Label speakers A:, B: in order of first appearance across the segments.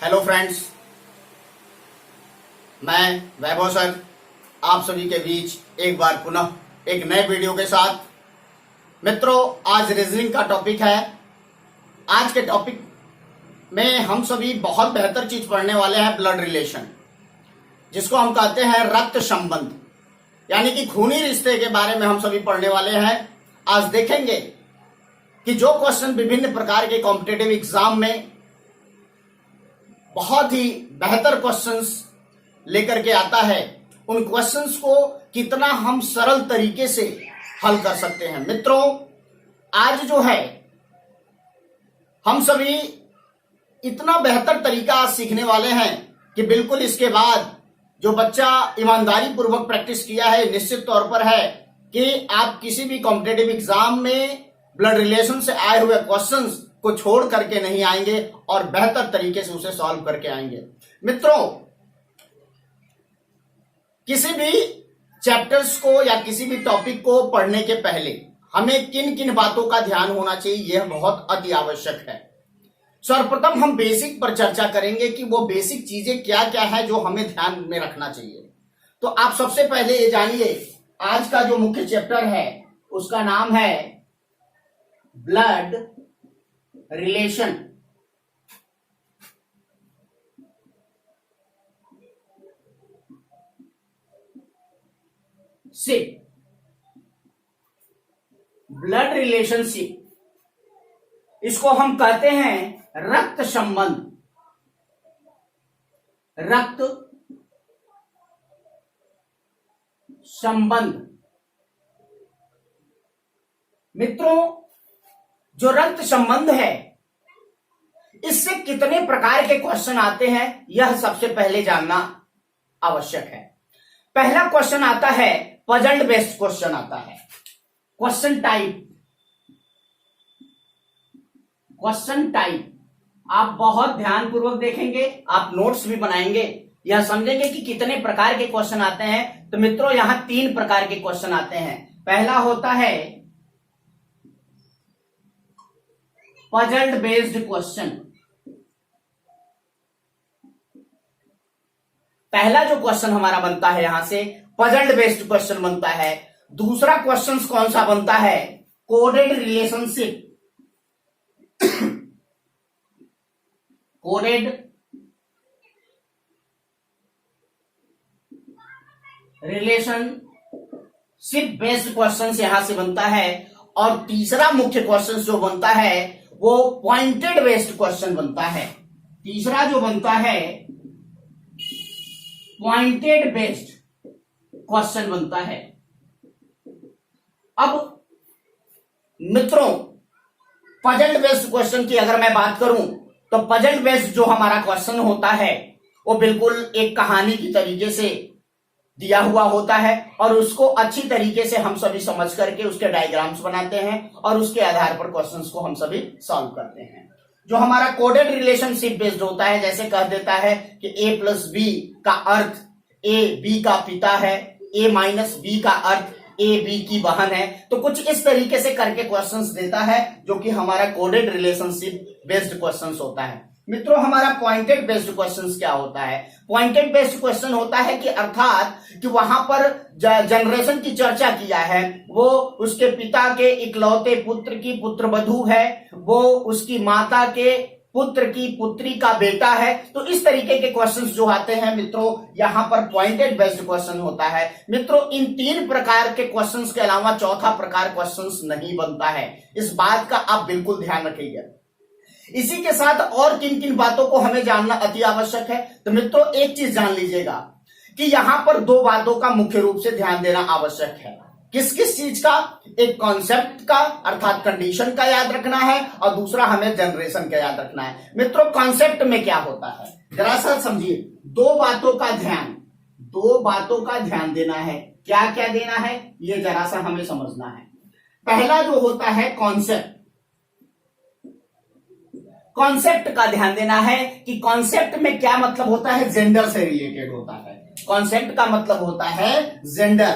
A: Hello friends, मैं वैभव sir आप सभी के बीच एक बार पुनः एक नए वीडियो के साथ। मित्रों, आज रीजनिंग का टॉपिक है। आज के टॉपिक में हम सभी बहुत बेहतर चीज पढ़ने वाले हैं, ब्लड रिलेशन, जिसको हम कहते हैं रक्त संबंध, यानी कि खूनी रिश्ते के बारे में हम सभी पढ़ने वाले हैं। आज देखेंगे कि जो क्वेश्चन विभिन्न प्रकार के कॉम्पिटिटिव एग्जाम में बहुत ही बेहतर क्वेश्चंस लेकर के आता है, उन क्वेश्चंस को कितना हम सरल तरीके से हल कर सकते हैं। मित्रों, आज जो है हम सभी इतना बेहतर तरीका सीखने वाले हैं कि बिल्कुल इसके बाद जो बच्चा ईमानदारी पूर्वक प्रैक्टिस किया है, निश्चित तौर पर है कि आप किसी भी कॉम्पिटिटिव एग्जाम में ब्लड रिलेशन से आए हुए क्वेश्चंस को छोड़ करके नहीं आएंगे और बेहतर तरीके से उसे सॉल्व करके आएंगे। मित्रों, किसी भी चैप्टर्स को या किसी भी टॉपिक को पढ़ने के पहले हमें किन किन बातों का ध्यान होना चाहिए, यह बहुत अति आवश्यक है। सर्वप्रथम हम बेसिक पर चर्चा करेंगे कि वो बेसिक चीजें क्या क्या है जो हमें ध्यान में रखना चाहिए। तो आप सबसे पहले ये जानिए, आज का जो मुख्य चैप्टर है उसका नाम है ब्लड रिलेशन। ब्लड रिलेशनशिप, इसको हम कहते हैं रक्त संबंध। रक्त संबंध। मित्रों, जो रक्त संबंध है, इससे कितने प्रकार के क्वेश्चन आते हैं यह सबसे पहले जानना आवश्यक है। पहला क्वेश्चन आता है पजल्ड बेस्ड क्वेश्चन आता है। क्वेश्चन टाइप आप बहुत ध्यानपूर्वक देखेंगे, आप नोट्स भी बनाएंगे, यह समझेंगे कि कितने प्रकार के क्वेश्चन आते हैं। तो मित्रों, यहां 3 प्रकार के क्वेश्चन आते हैं। पहला होता है पजल्ड बेस्ड क्वेश्चन। पहला जो क्वेश्चन हमारा बनता है यहां से पजल्ड बेस्ड क्वेश्चन बनता है। दूसरा क्वेश्चन कौन सा बनता है? Coded relationship. Coded relationship based question यहां से बनता है। और तीसरा मुख्य क्वेश्चन जो बनता है वो पॉइंटेड बेस्ड क्वेश्चन बनता है। तीसरा जो बनता है पॉइंटेड बेस्ड क्वेश्चन बनता है। अब मित्रों, पजल्ड बेस्ड क्वेश्चन की अगर मैं बात करूं तो पजल्ड बेस्ड जो हमारा क्वेश्चन होता है वो बिल्कुल एक कहानी की तरीके से दिया हुआ होता है और उसको अच्छी तरीके से हम सभी समझ करके उसके डायग्राम्स बनाते हैं और उसके आधार पर क्वेश्चंस को हम सभी सॉल्व करते हैं। जो हमारा कोडेड रिलेशनशिप बेस्ड होता है, जैसे कह देता है कि a प्लस बी का अर्थ a b का पिता है, a माइनस बी का अर्थ a b की बहन है, तो कुछ इस तरीके से करके क्वेश्चंस देता है, जो कि हमारा कोडेड रिलेशनशिप बेस्ड क्वेश्चंस होता है। मित्रों, हमारा पॉइंटेड बेस्ड क्वेश्चंस क्या होता है? पॉइंटेड बेस्ड क्वेश्चन होता है कि अर्थात कि वहां पर जनरेशन की चर्चा किया है, वो उसके पिता के इकलौते पुत्र की पुत्रवधू है, वो उसकी माता के पुत्र की पुत्री का बेटा है। तो इस तरीके के क्वेश्चंस जो आते हैं मित्रों, यहां पर पॉइंटेड बेस्ड क्वेश्चन होता है। मित्रों, इन 3 प्रकार के क्वेश्चंस के अलावा चौथा प्रकार क्वेश्चंस नहीं बनता है। इस बात का आप बिल्कुल ध्यान रखिएगा। इसी के साथ और किन किन बातों को हमें जानना अति आवश्यक है। तो मित्रों, एक चीज जान लीजिएगा कि यहां पर 2 बातों का मुख्य रूप से ध्यान देना आवश्यक है। किस किस चीज का? एक कॉन्सेप्ट का अर्थात कंडीशन का याद रखना है और दूसरा हमें जनरेशन का याद रखना है। मित्रों, कॉन्सेप्ट में क्या होता है जरा सा समझिए। 2 बातों का ध्यान देना है। क्या क्या देना है ये जरा सा हमें समझना है। पहला जो होता है कॉन्सेप्ट। कॉन्सेप्ट का ध्यान देना है कि कॉन्सेप्ट में क्या मतलब होता है, जेंडर से रिलेटेड होता है। कॉन्सेप्ट का मतलब होता है जेंडर।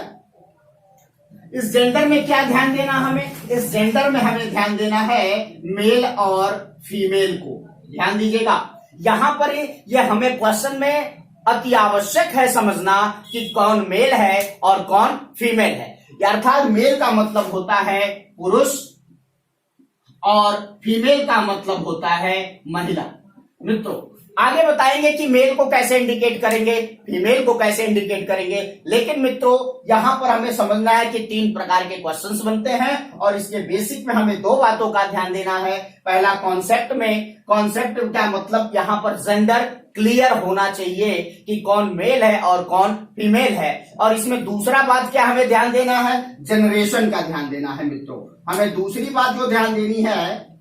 A: इस जेंडर में क्या ध्यान देना हमें, इस जेंडर में हमें ध्यान देना है मेल और फीमेल को। ध्यान दीजिएगा, यहां पर ये हमें क्वेश्चन में अति आवश्यक है समझना कि कौन मेल है और कौन फीमेल है। अर्थात मेल का मतलब होता है पुरुष और फीमेल का मतलब होता है महिला। मित्रों आगे बताएंगे कि मेल को कैसे इंडिकेट करेंगे, फीमेल को कैसे इंडिकेट करेंगे, लेकिन मित्रों यहां पर हमें समझना है कि 3 प्रकार के क्वेश्चंस बनते हैं और इसके बेसिक में हमें 2 बातों का ध्यान देना है। पहला कॉन्सेप्ट में, कॉन्सेप्ट का मतलब यहां पर जेंडर क्लियर होना चाहिए कि कौन मेल है और कौन फीमेल है। और इसमें दूसरा बात क्या हमें ध्यान देना है, जनरेशन का ध्यान देना है। मित्रों हमें दूसरी बात जो ध्यान देनी है,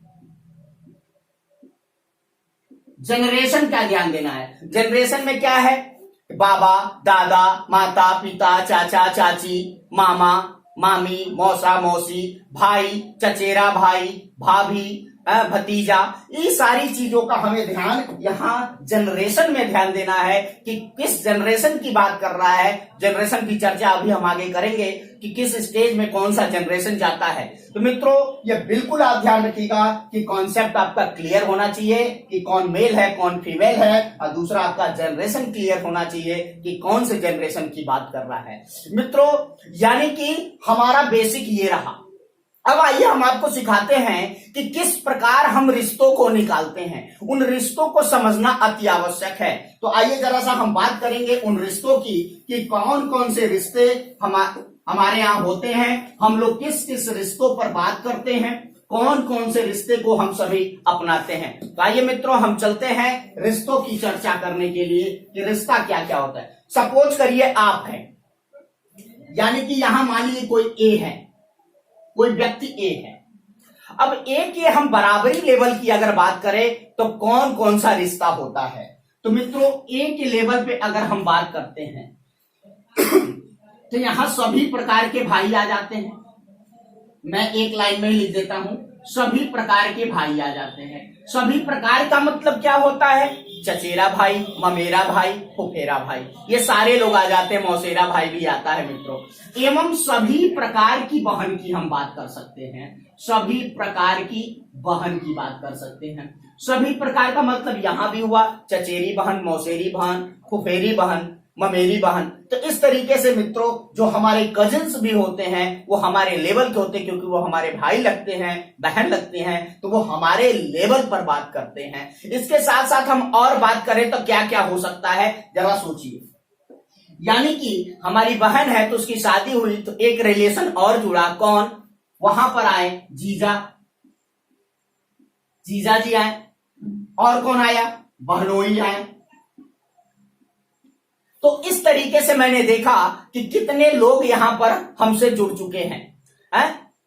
A: जनरेशन का ध्यान देना है। जनरेशन में क्या है, बाबा दादा माता पिता चाचा चाची मामा मामी मौसा मौसी भाई चचेरा भाई भाभी भतीजा, ये सारी चीजों का हमें ध्यान यहाँ जनरेशन में ध्यान देना है कि किस जनरेशन की बात कर रहा है। जनरेशन की चर्चा अभी हम आगे करेंगे कि किस स्टेज में कौन सा जनरेशन जाता है। तो मित्रों ये बिल्कुल आप ध्यान रखिएगा कि कॉन्सेप्ट आपका क्लियर होना चाहिए कि कौन मेल है कौन फीमेल है, और दूसरा आपका जनरेशन क्लियर होना चाहिए कि कौन से जनरेशन की बात कर रहा है। मित्रों यानी कि हमारा बेसिक ये रहा। अब आइए हम आपको सिखाते हैं कि किस प्रकार हम रिश्तों को निकालते हैं। उन रिश्तों को समझना अति आवश्यक है। तो आइए जरा सा हम बात करेंगे उन रिश्तों की कि कौन कौन से रिश्ते हमारे यहाँ होते हैं, हम लोग किस किस रिश्तों पर बात करते हैं, कौन कौन से रिश्ते को हम सभी अपनाते हैं। तो आइए मित्रों हम चलते हैं रिश्तों की चर्चा करने के लिए कि रिश्ता क्या क्या होता है। सपोज करिए आप हैं, यानी कि यहां मान लीजिए कोई ए है, कोई व्यक्ति ए है। अब ए के हम बराबरी लेवल की अगर बात करें तो कौन कौन सा रिश्ता होता है। तो मित्रों ए के लेवल पे अगर हम बात करते हैं तो यहां सभी प्रकार के भाई आ जाते हैं। मैं एक लाइन में ही लिख देता हूं, सभी प्रकार के भाई आ जाते हैं। सभी प्रकार का मतलब क्या होता है, चचेरा भाई ममेरा भाई फुफेरा भाई, ये सारे लोग आ जाते हैं, मौसेरा भाई भी आता है मित्रों। एवं सभी प्रकार की बहन की हम बात कर सकते हैं, सभी प्रकार की बहन की बात कर सकते हैं। सभी प्रकार का मतलब यहां भी हुआ चचेरी बहन मौसेरी बहन फुफेरी बहन ममेरी बहन। तो इस तरीके से मित्रों जो हमारे कजिन्स भी होते हैं वो हमारे लेवल के होते हैं, क्योंकि वो हमारे भाई लगते हैं बहन लगते हैं, तो वो हमारे लेवल पर बात करते हैं। इसके साथ साथ हम और बात करें तो क्या क्या हो सकता है जरा सोचिए। यानी कि हमारी बहन है तो उसकी शादी हुई तो एक रिलेशन और जुड़ा, कौन, वहां पर आए जीजा, जीजा जी आए, और कौन आया, बहनोई आए। तो इस तरीके से मैंने देखा कि कितने लोग यहां पर हमसे जुड़ चुके हैं,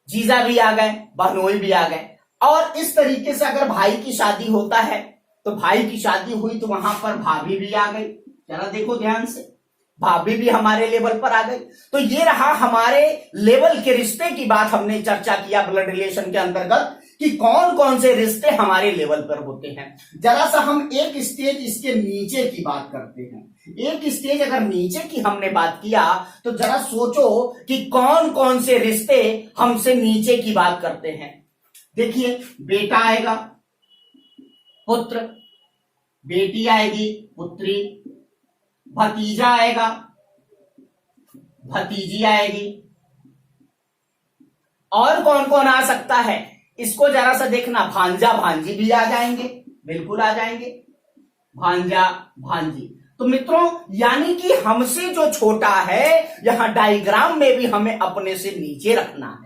A: जीजा भी आ गए बहनोई भी आ गए। और इस तरीके से अगर भाई की शादी होता है तो भाई की शादी हुई तो वहां पर भाभी भी आ गई, जरा देखो ध्यान से, भाभी भी हमारे लेवल पर आ गई। तो ये रहा हमारे लेवल के रिश्ते की बात हमने चर्चा किया ब्लड रिलेशन के अंतर्गत कि कौन कौन से रिश्ते हमारे लेवल पर होते हैं। जरा सा हम एक स्टेज इसके नीचे की बात करते हैं। एक स्टेज अगर नीचे की हमने बात किया तो जरा सोचो कि कौन कौन से रिश्ते हमसे नीचे की बात करते हैं। देखिए बेटा आएगा पुत्र, बेटी आएगी पुत्री, भतीजा आएगा भतीजी आएगी, और कौन कौन आ सकता है इसको जरा सा देखना, भांजा भांजी भी आ जाएंगे, बिल्कुल आ जाएंगे भांजा भांजी। तो मित्रों यानी कि हमसे जो छोटा है यहां डायग्राम में भी हमें अपने से नीचे रखना है,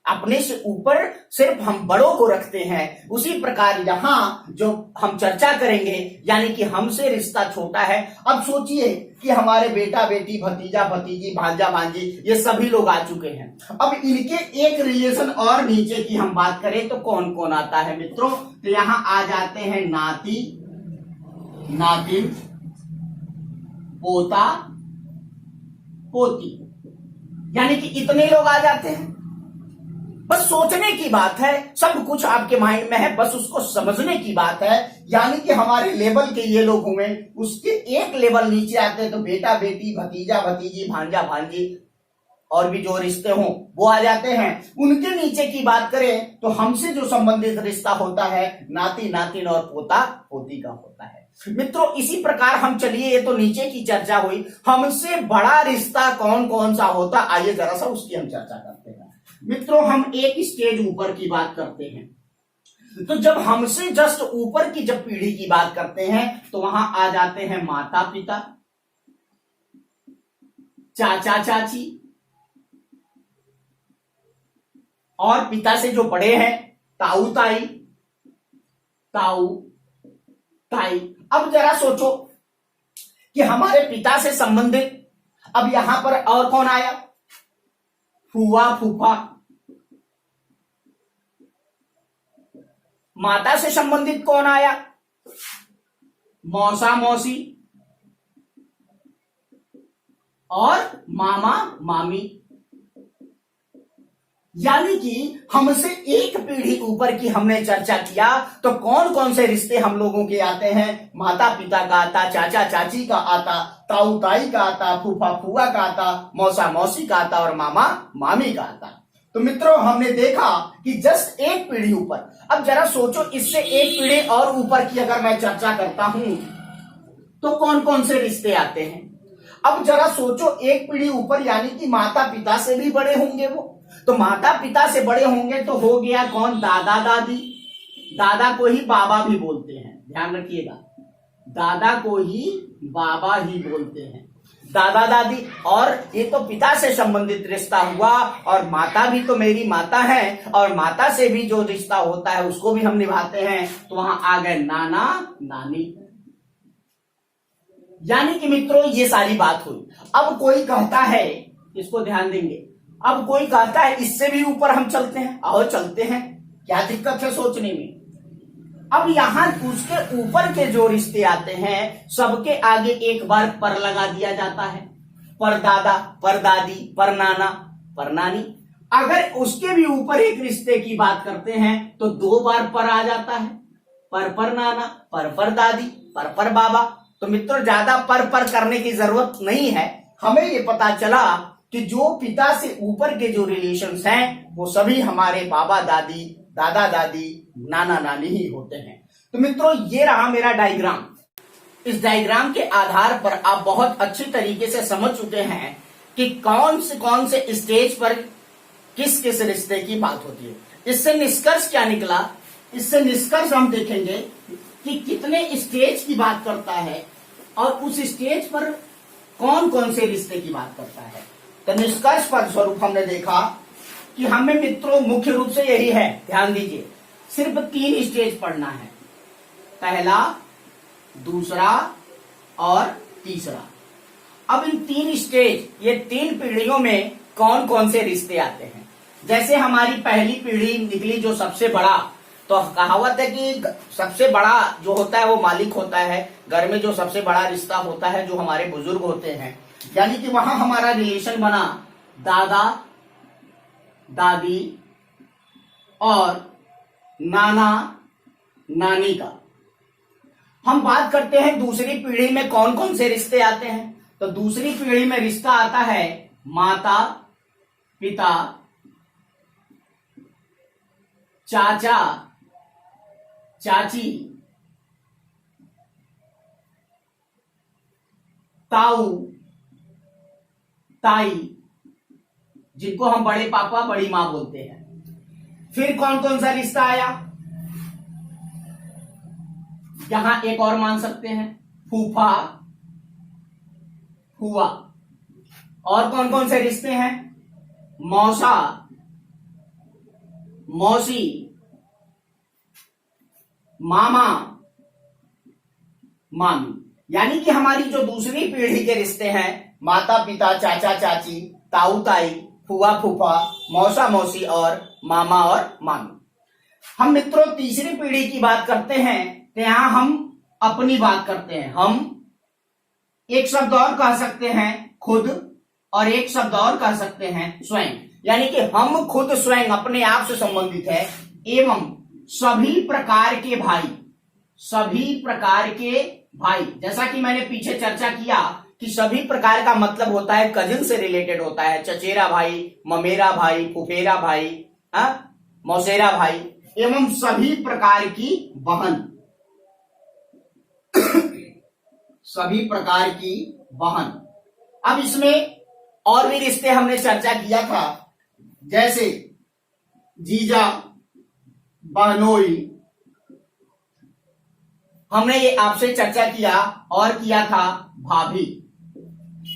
A: अपने से ऊपर सिर्फ हम बड़ों को रखते हैं। उसी प्रकार यहां जो हम चर्चा करेंगे यानी कि हमसे रिश्ता छोटा है। अब सोचिए कि हमारे बेटा बेटी भतीजा भतीजी भांजा भांजी ये सभी लोग आ चुके हैं। अब इनके एक रिलेशन और नीचे की हम बात करें तो कौन कौन आता है मित्रों, तो यहां आ जाते हैं नाती नातिन पोता पोती, यानी कि इतने लोग आ जाते हैं। बस सोचने की बात है, सब कुछ आपके माइंड में है, बस उसको समझने की बात है। यानी कि हमारे लेवल के ये लोग हुए, उसके एक लेवल नीचे आते हैं तो बेटा बेटी भतीजा भतीजी भांजा भांजी और भी जो रिश्ते हों वो आ जाते हैं। उनके नीचे की बात करें तो हमसे जो संबंधित रिश्ता होता है नाती नातिन और पोता पोती का होता है। मित्रों इसी प्रकार हम चलिए, ये तो नीचे की चर्चा हुई, हमसे बड़ा रिश्ता कौन कौन सा होता, आइए जरा सा उसकी हम चर्चा करते हैं। मित्रों हम एक स्टेज ऊपर की बात करते हैं, तो जब हमसे जस्ट ऊपर की जब पीढ़ी की बात करते हैं तो वहां आ जाते हैं माता पिता, चाचा चाची, और पिता से जो बड़े हैं ताऊ ताई, ताऊ ताई। अब जरा सोचो कि हमारे पिता से संबंधित अब यहां पर और कौन आया, फूआ फूफा। माता से संबंधित कौन आया, मौसा मौसी और मामा मामी। यानी कि हमसे एक पीढ़ी ऊपर की हमने चर्चा किया तो कौन कौन से रिश्ते हम लोगों के आते हैं, माता पिता का आता, चाचा चाची का आता, ताऊ ताई का आता, फूफा फूआ का आता, मौसा मौसी का आता और मामा मामी का आता। तो मित्रों हमने देखा कि जस्ट एक पीढ़ी ऊपर। अब जरा सोचो इससे एक पीढ़ी और ऊपर की अगर मैं चर्चा करता हूं तो कौन कौन से रिश्ते आते हैं। अब जरा सोचो एक पीढ़ी ऊपर यानी कि माता पिता से भी बड़े होंगे वो, तो माता पिता से बड़े होंगे तो हो गया कौन, दादा दादी। दादा को ही बाबा भी बोलते हैं, ध्यान रखिएगा, दादा को ही बाबा ही बोलते हैं, दादा दादी। और ये तो पिता से संबंधित रिश्ता हुआ, और माता भी तो मेरी माता है और माता से भी जो रिश्ता होता है उसको भी हम निभाते हैं, तो वहां आ गए नाना नानी। यानी कि मित्रों ये सारी बात हुई। अब कोई कहता है, इसको ध्यान देंगे, अब कोई कहता है इससे भी ऊपर हम चलते हैं, आओ चलते हैं, क्या दिक्कत है सोचने में। अब यहां उसके ऊपर के जो रिश्ते आते हैं सबके आगे एक बार पर लगा दिया जाता है, परदादा, परदादी, परनाना, परनानी। अगर उसके भी ऊपर एक रिश्ते की बात करते हैं तो 2 बार पर आ जाता है, पर नाना, पर दादी, पर बाबा। तो मित्रों ज्यादा पर करने की जरूरत नहीं है, हमें ये पता चला कि जो पिता से ऊपर के जो रिलेशंस हैं वो सभी हमारे बाबा दादी, दादा दादी, नाना नानी ही होते हैं। तो मित्रों ये रहा मेरा डायग्राम। इस डायग्राम के आधार पर आप बहुत अच्छी तरीके से समझ चुके हैं कि कौन से स्टेज पर किस किस रिश्ते की बात होती है। इससे निष्कर्ष क्या निकला, इससे निष्कर्ष हम देखेंगे कि कितने स्टेज की बात करता है और उस स्टेज पर कौन कौन से रिश्ते की बात करता है। तो निष्कर्ष पर स्वरूप हमने देखा कि हमें मित्रों मुख्य रूप से यही है, ध्यान दीजिए, सिर्फ 3 स्टेज पढ़ना है, पहला, दूसरा और तीसरा। अब इन 3 स्टेज, ये 3 पीढ़ियों में कौन कौन से रिश्ते आते हैं। जैसे हमारी पहली पीढ़ी निकली जो सबसे बड़ा, तो कहावत है कि सबसे बड़ा जो होता है वो मालिक होता है, घर में जो सबसे बड़ा रिश्ता होता है जो हमारे बुजुर्ग होते हैं। यानी कि वहां हमारा रिलेशन बना दादा दादी और नाना नानी का। हम बात करते हैं दूसरी पीढ़ी में कौन कौन से रिश्ते आते हैं। तो दूसरी पीढ़ी में रिश्ता आता है माता पिता, चाचा चाची, ताऊ ताई, जिनको हम बड़े पापा बड़ी मां बोलते हैं। फिर कौन कौन सा रिश्ता आया, यहां एक और मान सकते हैं, फूफा फूआ। और कौन कौन से रिश्ते हैं, मौसा मौसी, मामा मामी। यानी कि हमारी जो दूसरी पीढ़ी के रिश्ते हैं, माता पिता, चाचा चाची, ताऊ ताई, फूआ फूफा, मौसा मौसी और मामा और मामी। हम मित्रों तीसरी पीढ़ी की बात करते हैं तो यहां हम अपनी बात करते हैं। हम एक शब्द और कह सकते हैं खुद, और एक शब्द और कह सकते हैं स्वयं। यानी कि हम खुद स्वयं अपने आप से संबंधित है, एवं सभी प्रकार के भाई, सभी प्रकार के भाई। जैसा कि मैंने पीछे चर्चा किया कि सभी प्रकार का मतलब होता है कजिन से रिलेटेड होता है, चचेरा भाई, ममेरा भाई, फुफेरा भाई, मौसेरा भाई एवं सभी प्रकार की बहन, सभी प्रकार की बहन। अब इसमें और भी रिश्ते हमने चर्चा किया था, जैसे जीजा, बहनोई, हमने ये आपसे चर्चा किया, और किया था भाभी।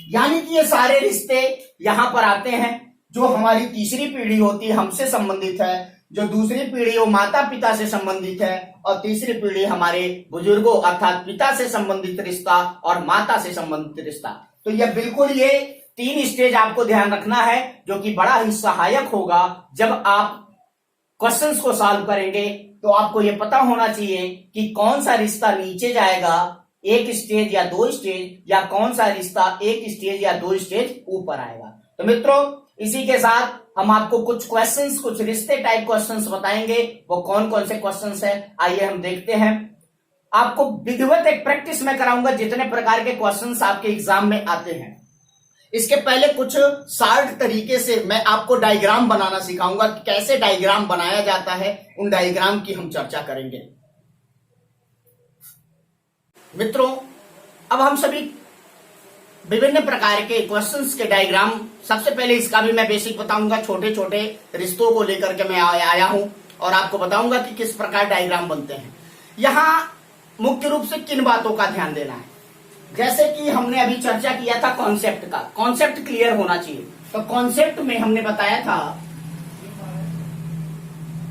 A: यानी कि ये सारे रिश्ते यहां पर आते हैं। जो हमारी तीसरी पीढ़ी होती है हमसे संबंधित है, जो दूसरी पीढ़ी वो माता पिता से संबंधित है, और तीसरी पीढ़ी हमारे बुजुर्गों अर्थात पिता से संबंधित रिश्ता और माता से संबंधित रिश्ता। तो ये बिल्कुल ये 3 स्टेज आपको ध्यान रखना है, जो कि बड़ा ही सहायक होगा जब आप क्वेश्चंस को सॉल्व करेंगे। तो आपको ये पता होना चाहिए कि कौन सा रिश्ता नीचे जाएगा 1 स्टेज या 2 स्टेज, या कौन सा रिश्ता 1 स्टेज या 2 स्टेज ऊपर आएगा। तो मित्रों, इसी के साथ हम आपको कुछ क्वेश्चंस, कुछ रिश्ते टाइप क्वेश्चंस बताएंगे। वो कौन कौन से क्वेश्चंस हैं, आइए हम देखते हैं। आपको विधिवत एक प्रैक्टिस में कराऊंगा जितने प्रकार के क्वेश्चंस आपके एग्जाम में आते हैं। इसके पहले कुछ शार्ट तरीके से मैं आपको डायग्राम बनाना सिखाऊंगा कि कैसे डायग्राम बनाया जाता है, उन डायग्राम की हम चर्चा करेंगे। मित्रों, अब हम सभी विभिन्न प्रकार के क्वेश्चंस के डायग्राम, सबसे पहले इसका भी मैं बेसिक बताऊंगा। छोटे छोटे रिश्तों को लेकर के मैं आया हूं और आपको बताऊंगा कि किस प्रकार डायग्राम बनते हैं। यहां मुख्य रूप से किन बातों का ध्यान देना है, जैसे कि हमने अभी चर्चा किया था कॉन्सेप्ट का, कॉन्सेप्ट क्लियर होना चाहिए। तो कॉन्सेप्ट में हमने बताया था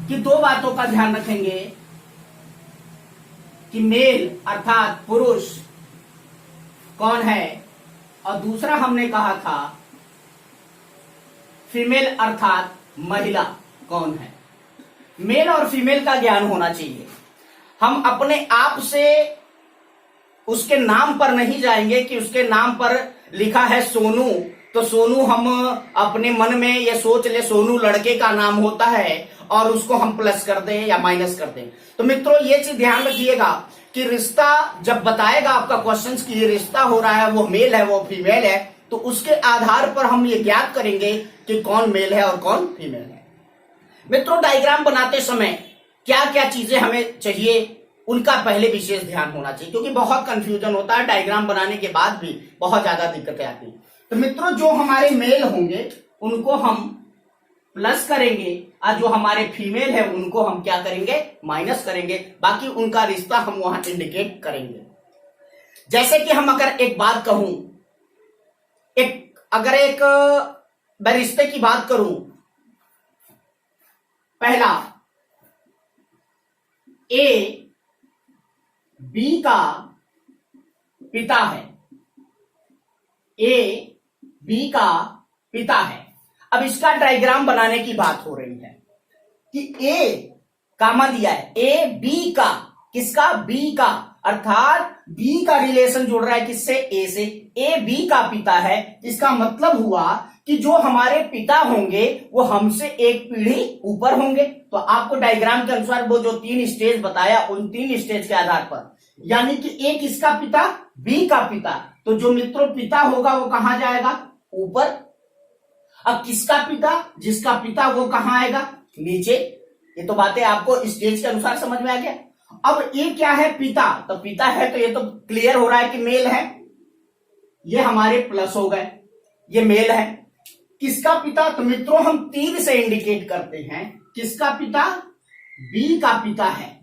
A: कि 2 बातों का ध्यान रखेंगे कि मेल अर्थात पुरुष कौन है, और दूसरा हमने कहा था फीमेल अर्थात महिला कौन है। मेल और फीमेल का ज्ञान होना चाहिए। हम अपने आप से उसके नाम पर नहीं जाएंगे कि उसके नाम पर लिखा है सोनू, तो सोनू हम अपने मन में ये सोच ले सोनू लड़के का नाम होता है और उसको हम प्लस कर दें या माइनस कर दें। तो मित्रों, ये चीज ध्यान रखिएगा कि रिश्ता जब बताएगा आपका क्वेश्चन कि ये रिश्ता हो रहा है, वो मेल है वो फीमेल है, तो उसके आधार पर हम ये ज्ञात करेंगे कि कौन मेल है और कौन फीमेल है। मित्रों, डायग्राम बनाते समय क्या क्या चीजें हमें चाहिए, उनका पहले विशेष ध्यान होना चाहिए, क्योंकि बहुत कंफ्यूजन होता है। डायग्राम बनाने के बाद भी बहुत ज्यादा दिक्कतें आती हैं। तो मित्रों, जो हमारे मेल होंगे उनको हम प्लस करेंगे, और जो हमारे फीमेल है उनको हम क्या करेंगे, माइनस करेंगे। बाकी उनका रिश्ता हम वहां इंडिकेट करेंगे। जैसे कि हम अगर एक बात कहूं, अगर एक मैं रिश्ते की बात करूं, पहला ए बी का पिता है, ए बी का पिता है। अब इसका डायग्राम बनाने की बात हो रही है कि ए कामा दिया है, ए बी का, किसका, बी का, अर्थात बी का रिलेशन जुड़ रहा है किससे, ए से। ए बी का पिता है, इसका मतलब हुआ कि जो हमारे पिता होंगे वो हमसे एक पीढ़ी ऊपर होंगे। तो आपको डायग्राम के अनुसार वो जो 3 स्टेज बताया, उन 3 स्टेज के आधार पर, यानी कि एक इसका पिता, बी का पिता, तो जो मित्रों पिता होगा वो कहां जाएगा, ऊपर। अब किसका पिता, जिसका पिता, वो कहां आएगा, नीचे। ये तो बातें आपको स्टेज के अनुसार समझ में आ गया। अब ये क्या है, पिता, तो पिता है तो ये तो क्लियर हो रहा है कि मेल है, ये हमारे प्लस हो गए, ये मेल है। किसका पिता, तो मित्रों हम तीर से इंडिकेट करते हैं, किसका पिता, बी का पिता है।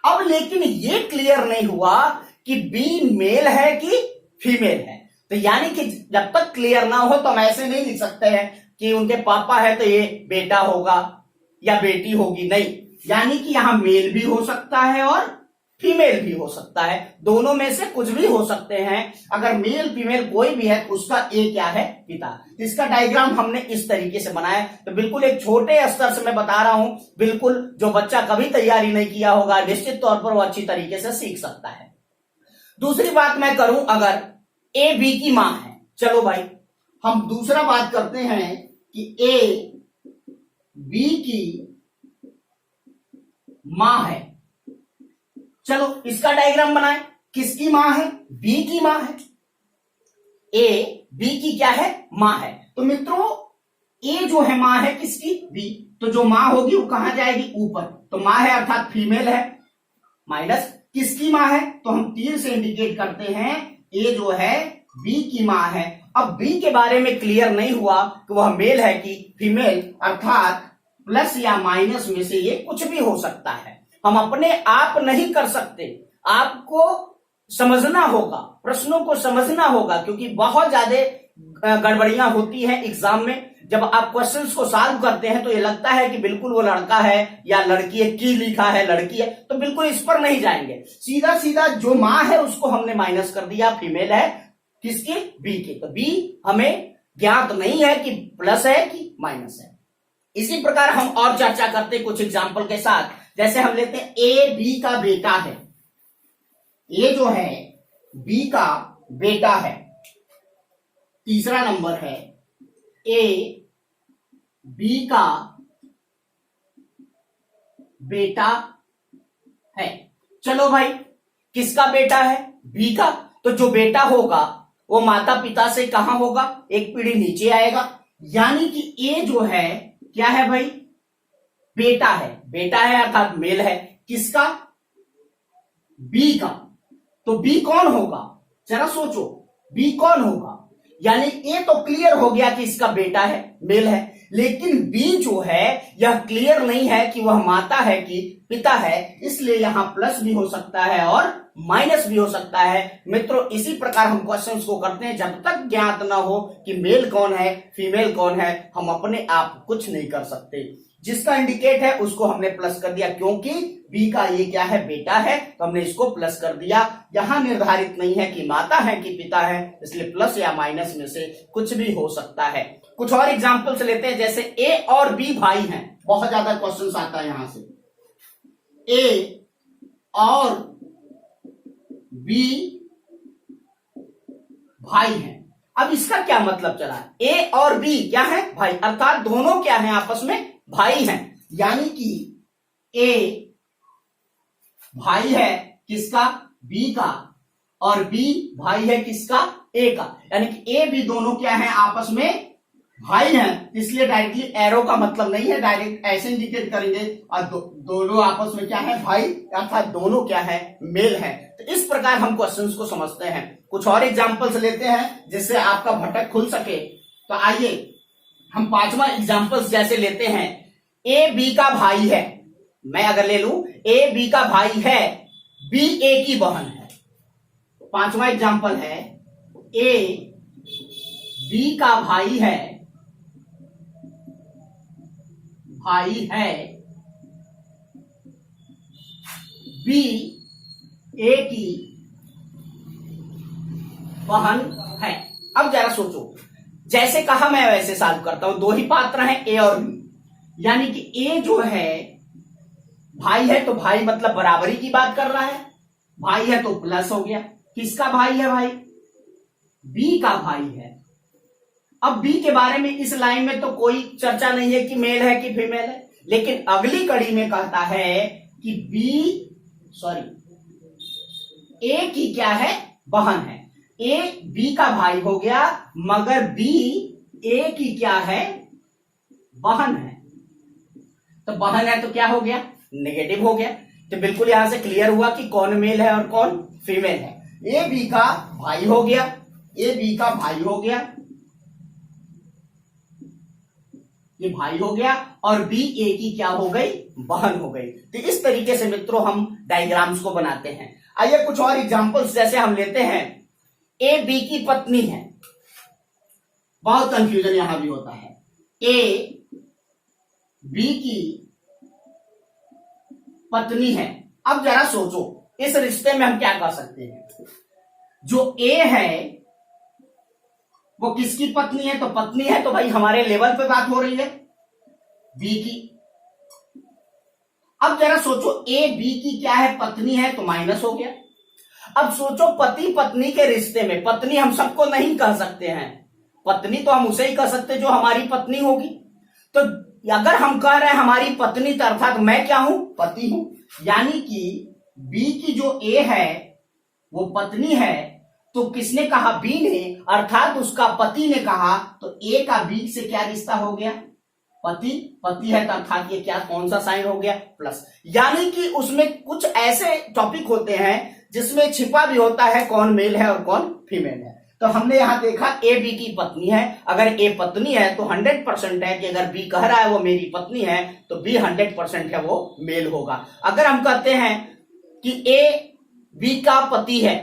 A: अब लेकिन ये क्लियर नहीं हुआ कि बी मेल है कि फीमेल है। तो यानी कि जब तक क्लियर ना हो तो हम ऐसे नहीं लिख सकते हैं कि उनके पापा है तो ये बेटा होगा या बेटी होगी, नहीं। यानी कि यहां मेल भी हो सकता है और फीमेल भी हो सकता है, दोनों में से कुछ भी हो सकते हैं। अगर मेल फीमेल कोई भी है तो उसका ए क्या है, पिता। इसका डायग्राम हमने इस तरीके से बनाया। तो बिल्कुल एक छोटे स्तर से मैं बता रहा हूं, बिल्कुल जो बच्चा कभी तैयारी नहीं किया होगा निश्चित तौर पर वो अच्छी तरीके से सीख सकता है। दूसरी बात मैं करूं, अगर ए बी की मां है, चलो भाई हम दूसरा बात करते हैं कि ए बी की मां है। चलो इसका डायग्राम बनाएं, किसकी मां है, बी की मां है। ए बी की क्या है, मां है। तो मित्रों ए जो है मां है किसकी, बी, तो जो मां होगी वो कहां जाएगी, ऊपर, तो मां है अर्थात फीमेल है, माइनस किसकी मां है, तो हम तीर से इंडिकेट करते हैं ए जो है बी की मां है। अब बी के बारे में क्लियर नहीं हुआ कि वह मेल है कि फीमेल, अर्थात प्लस या माइनस में से ये कुछ भी हो सकता है। हम अपने आप नहीं कर सकते, आपको समझना होगा, प्रश्नों को समझना होगा, क्योंकि बहुत ज्यादा गड़बड़ियां होती हैं एग्जाम में। जब आप क्वेश्चंस को सॉल्व करते हैं तो ये लगता है कि बिल्कुल वो लड़का है या लड़की है, की लिखा है लड़की है, तो बिल्कुल इस पर नहीं जाएंगे, सीधा सीधा जो मां है उसको हमने माइनस कर दिया, फीमेल है किसकी, बी की, तो बी हमें ज्ञात नहीं है कि प्लस है कि माइनस है। इसी प्रकार हम और चर्चा करते कुछ एग्जाम्पल के साथ। जैसे हम लेते हैं ए बी का बेटा है, ए जो है बी का बेटा है। तीसरा नंबर है ए बी का बेटा है। चलो भाई, किसका बेटा है, बी का, तो जो बेटा होगा वो माता पिता से कहां होगा, एक पीढ़ी नीचे आएगा, यानी कि ए जो है क्या है भाई, बेटा है, बेटा है अर्थात मेल है, किसका, बी का। तो बी कौन होगा, जरा सोचो, बी कौन होगा, यानी ए तो क्लियर हो गया कि इसका बेटा है, मेल है, लेकिन बी जो है यह क्लियर नहीं है कि वह माता है कि पिता है, इसलिए यहां प्लस भी हो सकता है और माइनस भी हो सकता है। मित्रों इसी प्रकार हम क्वेश्चंस को करते हैं, जब तक ज्ञात ना हो कि मेल कौन है फीमेल कौन है, हम अपने आप कुछ नहीं कर सकते। जिसका इंडिकेट है उसको हमने प्लस कर दिया, क्योंकि बी का ये क्या है, बेटा है, तो हमने इसको प्लस कर दिया। यहां निर्धारित नहीं है कि माता है कि पिता है, इसलिए प्लस या माइनस में से कुछ भी हो सकता है। कुछ और एग्जांपल्स लेते हैं, जैसे ए और बी भाई हैं, बहुत ज्यादा क्वेश्चंस आता है यहां से। ए और बी भाई हैं, अब इसका क्या मतलब चला, ए और बी क्या है, भाई, अर्थात दोनों क्या है, आपस में भाई हैं, यानी कि ए भाई है किसका, बी का, और बी भाई है किसका, ए का, यानी कि ए बी दोनों क्या है, आपस में भाई हैं, इसलिए डायरेक्टली एरो का मतलब नहीं है, डायरेक्ट ऐसे इंडिकेट करेंगे, और दोनों आपस में क्या है, भाई, अर्थात दोनों क्या है, मेल है। तो इस प्रकार हम क्वेश्चंस को समझते हैं। कुछ और एग्जांपल्स लेते हैं जिससे आपका भटक खुल सके। तो आइए हम पांचवा एग्जांपल्स जैसे लेते हैं, ए बी का भाई है, मैं अगर ले लूं ए बी का भाई है, बी ए की बहन है। पांचवा एग्जांपल है ए बी का भाई है, बी ए की बहन है। अब जरा सोचो, जैसे कहा मैं वैसे सॉल्व करता हूं, दो ही पात्र हैं ए और बी, यानी कि ए जो है भाई है, तो भाई मतलब बराबरी की बात कर रहा है, भाई है तो प्लस हो गया, किसका भाई है भाई, बी का भाई है। अब बी के बारे में इस लाइन में तो कोई चर्चा नहीं है कि मेल है कि फीमेल है, लेकिन अगली कड़ी में कहता है कि ए की क्या है, बहन है। ए बी का भाई हो गया, मगर बी ए की क्या है, बहन है। तो बहन है तो क्या हो गया, नेगेटिव हो गया। तो बिल्कुल यहां से क्लियर हुआ कि कौन मेल है और कौन फीमेल है। ए बी का भाई हो गया, ए बी का भाई हो गया, ये भाई हो गया, और बी ए की क्या हो गई, बहन हो गई। तो इस तरीके से मित्रों हम डायग्राम्स को बनाते हैं। आइए कुछ और एग्जांपल्स जैसे हम लेते हैं, ए बी की पत्नी है, बहुत कंफ्यूजन यहां भी होता है। ए बी की पत्नी है, अब जरा सोचो इस रिश्ते में हम क्या कर सकते हैं। जो ए है वो किसकी पत्नी है, तो पत्नी है तो भाई हमारे लेवल पे बात हो रही है, बी की। अब जरा सोचो ए बी की क्या है, पत्नी है, तो माइनस हो गया। अब सोचो पति पत्नी के रिश्ते में, पत्नी हम सबको नहीं कह सकते हैं, पत्नी तो हम उसे ही कह सकते जो हमारी पत्नी होगी। तो अगर हम कह रहे हैं हमारी पत्नी, तो अर्थात मैं क्या हूं, पति हूं, यानी कि बी की जो ए है वो पत्नी है, तो किसने कहा? बी ने, अर्थात उसका पति ने कहा, तो ए का बी से क्या रिश्ता हो गया? पति, पति है तो अर्थात ये क्या, कौन सा साइन हो गया? प्लस। यानी कि उसमें कुछ ऐसे टॉपिक होते हैं जिसमें छिपा भी होता है कौन मेल है और कौन फीमेल है। तो हमने यहां देखा ए बी की पत्नी है, अगर ए पत्नी है तो 100% है कि अगर बी कह रहा है वो मेरी पत्नी है तो बी 100% है वो मेल होगा। अगर हम कहते हैं कि ए बी का पति है,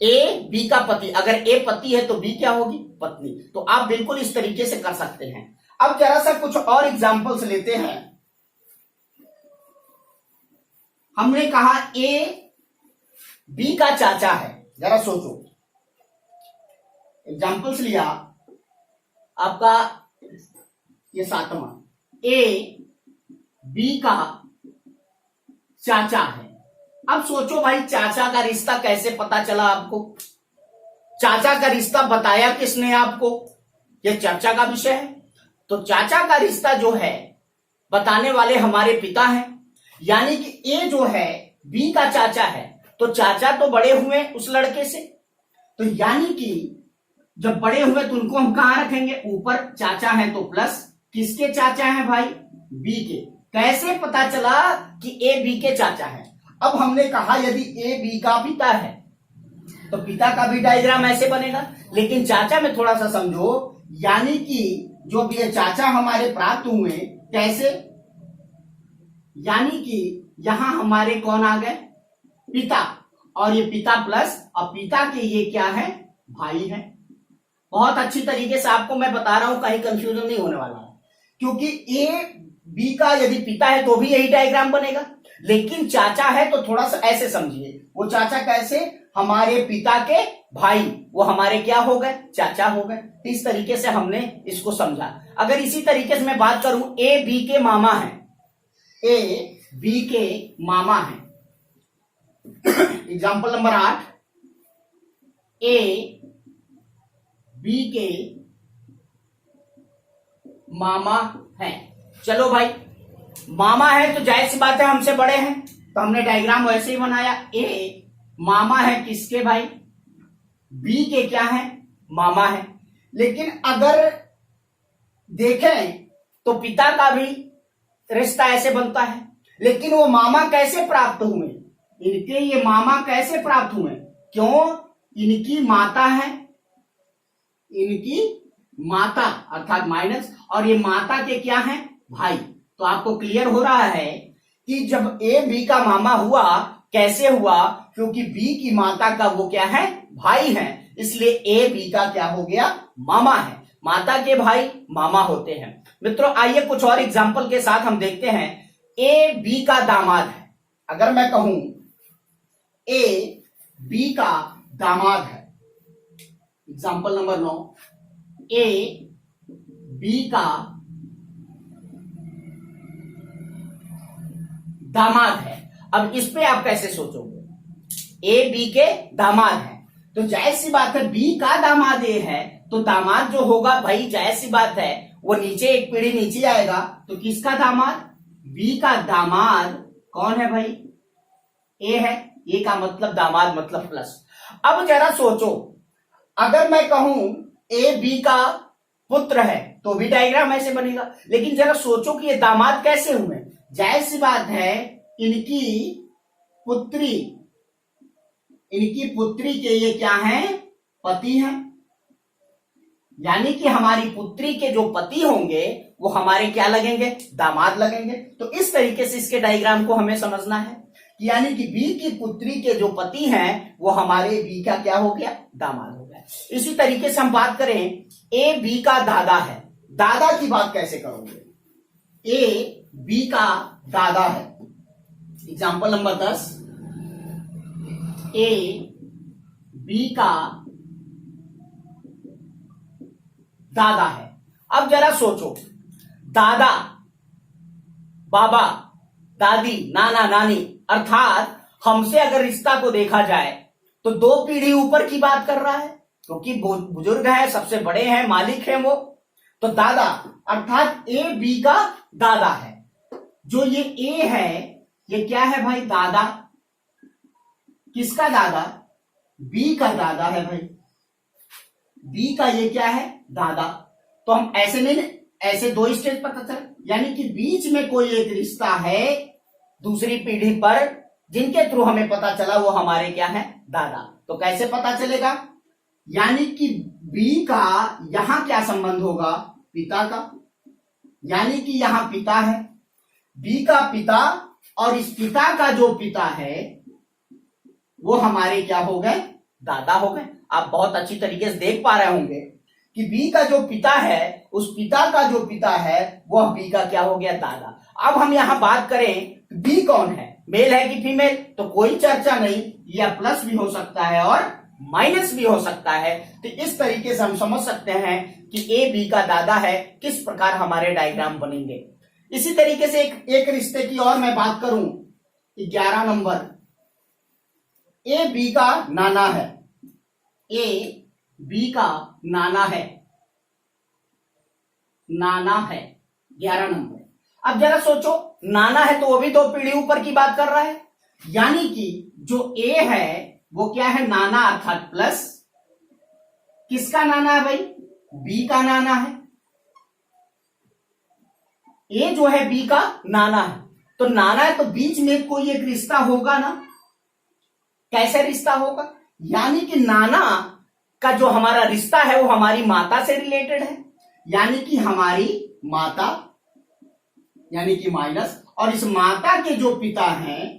A: ए बी का पति, अगर ए पति है तो बी क्या होगी? पत्नी। तो आप बिल्कुल इस तरीके से कर सकते हैं। अब जरा सा कुछ और एग्जांपल्स लेते हैं। हमने कहा ए बी का चाचा है, जरा सोचो, एग्जांपल्स लिया आपका ये 7वां, ए बी का चाचा है। अब सोचो भाई, चाचा का रिश्ता कैसे पता चला आपको? चाचा का रिश्ता बताया किसने आपको? ये चर्चा का विषय है। तो चाचा का रिश्ता जो है बताने वाले हमारे पिता हैं, यानी कि ए जो है बी का चाचा है, तो चाचा तो बड़े हुए उस लड़के से, तो यानी कि जब बड़े हुए तो उनको हम कहां रखेंगे? ऊपर। चाचा है तो प्लस, किसके चाचा हैं भाई? बी के। कैसे पता चला कि ए बी के चाचा है? अब हमने कहा यदि ए बी का पिता है तो पिता का भी डायग्राम ऐसे बनेगा, लेकिन चाचा में थोड़ा सा समझो, यानी कि जो भी ये चाचा हमारे प्राप्त हुए कैसे, यानी कि यहां हमारे कौन आ गए? पिता, और ये पिता प्लस, और पिता के ये क्या है? भाई है। बहुत अच्छी तरीके से आपको मैं बता रहा हूं, कहीं कंफ्यूजन नहीं होने वाला है, क्योंकि ए बी का यदि पिता है तो भी यही डायग्राम बनेगा, लेकिन चाचा है तो थोड़ा सा ऐसे समझिए। वो चाचा कैसे? हमारे पिता के भाई, वो हमारे क्या हो गए? चाचा हो गए। इस तरीके से हमने इसको समझा। अगर इसी तरीके से मैं बात करूं, ए बी के मामा है, ए बी के मामा है। एग्जाम्पल नंबर 8, ए बी के मामा है। चलो भाई, मामा है तो जाहिर सी बात है हमसे बड़े हैं, तो हमने डायग्राम वैसे ही बनाया। ए मामा है किसके भाई? बी के क्या है? मामा है। लेकिन अगर देखें तो पिता का भी रिश्ता ऐसे बनता है, लेकिन वो मामा कैसे प्राप्त हुए? इनके ये मामा कैसे प्राप्त हुए? क्यों? इनकी माता है, इनकी माता अर्थात माइनस, और ये माता के क्या है? भाई। तो आपको क्लियर हो रहा है कि जब ए बी का मामा हुआ, कैसे हुआ? क्योंकि बी की माता का वो क्या है? भाई है, इसलिए ए बी का क्या हो गया? मामा है। माता के भाई मामा होते हैं। मित्रों आइए कुछ और एग्जाम्पल के साथ हम देखते हैं। ए बी का दामाद है। अगर मैं कहूं ए बी का दामाद है, एग्जाम्पल नंबर 9, ए बी का दामाद है। अब इस पे आप कैसे सोचोगे? ए बी के दामाद है तो जाहिर सी बात है बी का दामाद ए है, तो दामाद जो होगा भाई जाहिर सी बात है वो नीचे एक पीढ़ी नीचे आएगा, तो किसका दामाद? बी का दामाद कौन है भाई? ए है। ए का मतलब दामाद मतलब प्लस। अब जरा सोचो, अगर मैं कहूं ए बी का पुत्र है तो भी डायग्राम ऐसे बनेगा, लेकिन जरा सोचो कि ये दामाद कैसे हुए? जाहिर सी बात है इनकी पुत्री के ये क्या है? पति हैं, यानी कि हमारी पुत्री के जो पति होंगे वो हमारे क्या लगेंगे? दामाद लगेंगे। तो इस तरीके से इसके डायग्राम को हमें समझना है, यानी कि बी की पुत्री के जो पति हैं वो हमारे बी का क्या हो गया? दामाद हो गया। इसी तरीके से हम बात करें, ए बी का दादा है। दादा की बात कैसे करोगे? ए बी का दादा है। एग्जाम्पल नंबर 10, ए बी का दादा है। अब जरा सोचो, दादा, बाबा, दादी, नाना, नानी, अर्थात हमसे अगर रिश्ता को देखा जाए तो 2 पीढ़ी ऊपर की बात कर रहा है, क्योंकि बुजुर्ग है, सबसे बड़े हैं, मालिक हैं वो। तो दादा अर्थात ए बी का दादा है। जो ये ए है ये क्या है भाई? दादा। किसका दादा? बी का दादा है भाई, बी का ये क्या है, दादा। तो हम ऐसे नहीं, ऐसे दो स्टेज पता चल, यानी कि बीच में कोई एक रिश्ता है दूसरी पीढ़ी पर, जिनके थ्रू हमें पता चला वो हमारे क्या है, दादा। तो कैसे पता चलेगा, यानी कि बी का यहां क्या संबंध होगा, पिता का, यानी कि यहां पिता है, बी का पिता, और इस पिता का जो पिता है वो हमारे क्या हो गए, दादा हो गए। आप बहुत अच्छी तरीके से देख पा रहे होंगे कि बी का जो पिता है, उस पिता का जो पिता है वह बी का क्या हो गया, दादा। अब हम यहां बात करें बी कौन है, मेल है कि फीमेल, तो कोई चर्चा नहीं, या प्लस भी हो सकता है और माइनस भी हो सकता है। तो इस तरीके से हम समझ सकते हैं कि ए बी का दादा है, किस प्रकार हमारे डायग्राम बनेंगे। इसी तरीके से एक रिश्ते की और मैं बात करूं, 11 नंबर, ए बी का नाना है, ए बी का नाना है, नाना है 11 नंबर। अब जरा सोचो, नाना है तो वो भी 2 पीढ़ी ऊपर की बात कर रहा है, यानी कि जो ए है वो क्या है, नाना, अर्थात प्लस, किसका नाना है भाई, बी का नाना है। ए जो है बी का नाना है, तो नाना है तो बीच में कोई एक रिश्ता होगा ना, कैसे रिश्ता होगा, यानी कि नाना का जो हमारा रिश्ता है वो हमारी माता से रिलेटेड है, यानी कि हमारी माता, यानी कि माइनस, और इस माता के जो पिता हैं,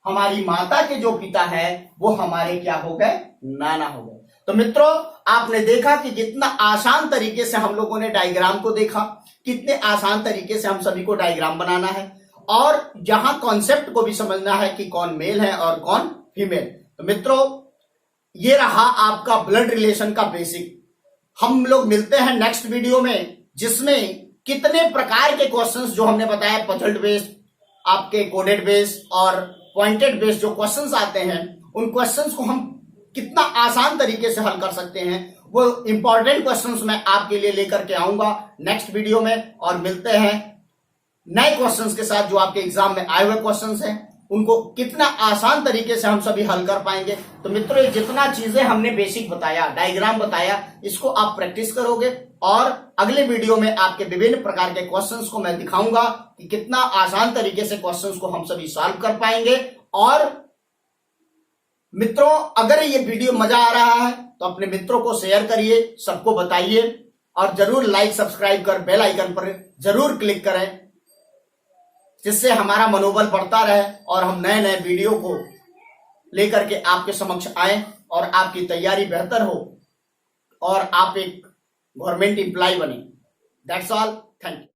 A: हमारी माता के जो पिता है वो हमारे क्या हो गए, नाना हो गए। तो मित्रों, आपने देखा कि कितना आसान तरीके से हम लोगों ने डायग्राम को देखा, कितने आसान तरीके से हम सभी को डायग्राम बनाना है, और जहां कॉन्सेप्ट को भी समझना है कि कौन मेल है और कौन फीमेल। तो मित्रों, ये रहा आपका ब्लड रिलेशन का बेसिक। हम लोग मिलते हैं नेक्स्ट वीडियो में, जिसमें कितने प्रकार के क्वेश्चंस जो हमने बताया, पजल्ड बेस्ड, आपके कोडेड बेस्ड और पॉइंटेड बेस्ड जो क्वेश्चंस आते हैं, उन क्वेश्चंस को हम कितना आसान तरीके से हल कर सकते हैं, वो इंपॉर्टेंट क्वेश्चंस मैं आपके लिए लेकर के आऊंगा नेक्स्ट वीडियो में। और मिलते हैं नए क्वेश्चंस के साथ, जो आपके एग्जाम में आए हुए क्वेश्चंस हैं, उनको कितना आसान तरीके से हम सभी हल कर पाएंगे। तो मित्रों, ये जितना चीजें हमने बेसिक बताया, डायग्राम बताया, इसको आप प्रैक्टिस करोगे, और अगले वीडियो में आपके विभिन्न प्रकार के क्वेश्चंस को मैं दिखाऊंगा कि कितना आसान तरीके से क्वेश्चंस को हम सभी सॉल्व कर पाएंगे। और मित्रों, अगर ये वीडियो मजा आ रहा है तो अपने मित्रों को शेयर करिए, सबको बताइए, और जरूर लाइक, सब्सक्राइब कर बेल आइकन पर जरूर क्लिक करें, जिससे हमारा मनोबल बढ़ता रहे और हम नए नए वीडियो को लेकर के आपके समक्ष आए और आपकी तैयारी बेहतर हो और आप एक गवर्नमेंट एम्प्लॉय बने। That's all, thank you.